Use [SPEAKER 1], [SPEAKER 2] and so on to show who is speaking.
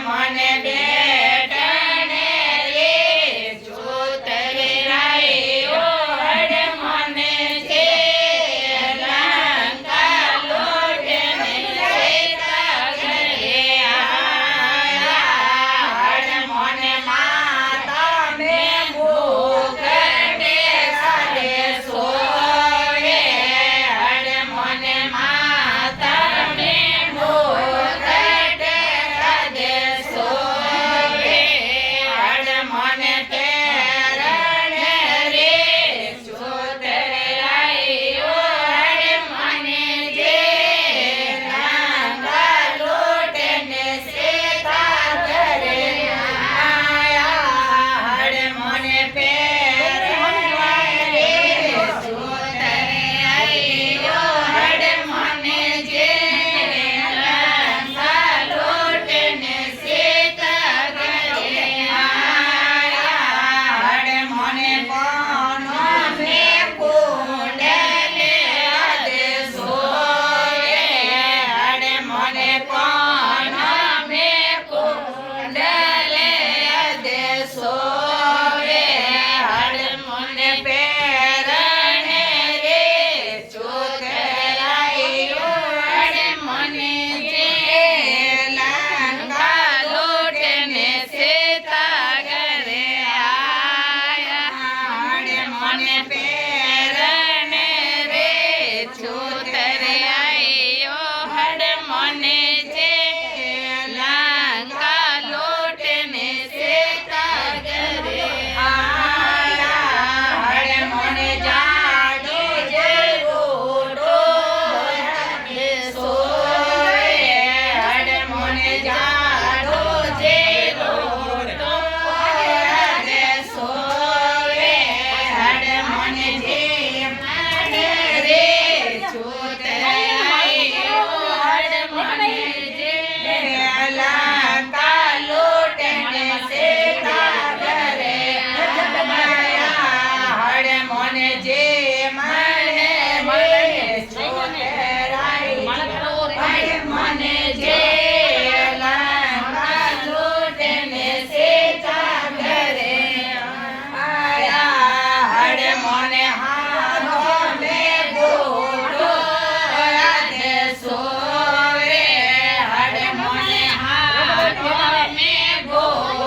[SPEAKER 1] મને બેટણે રે ચોતરે રાયો હડ મને છે લંકા લોટે ને લેતા ઘરે આયા હડ મને માતા મે ભૂખડે સારે સોવે હડ મને માતા મે ભૂખડે સારે સોવે હડ મને તેરણે રે ચોતરે રાયો હડ મને જે લંકા લોટે ને સેતા ઘરે આયા હડ મને પહેરવા રે ચોતરે આયો હડ મને જે લંકા લોટે ને સેતા ઘરે આયા હડ મને કોનો મે કુંડલે આદેશોએ હડ મને કોનો મે કુંડલે આદેશોએ હડ મને પહેરણે રે ચોતરાયો હડ મને જે લંકા લોટે ને સેતા ઘરે આયા હડ મને પહેરણે રે ચોતરે આયો હડ મને જે લંકા લોટે ને સેતા ઘરે આયા હડ મને જાડો જે રોટો સોવે હડ મને જાડો જે રોટો સોવે હડ મને જે માને રે ચોતરાયો હડ મને જે લંકા લોટે ને સેતા ઘરે આયા હડ મને જે માને રે ચોતરાયો હડ મને જે લંકા લોટે ને સેતા ઘરે આયા હડ મને હાથો મે ગોળો આદેશોએ હડ મને હાથો મે ગોળો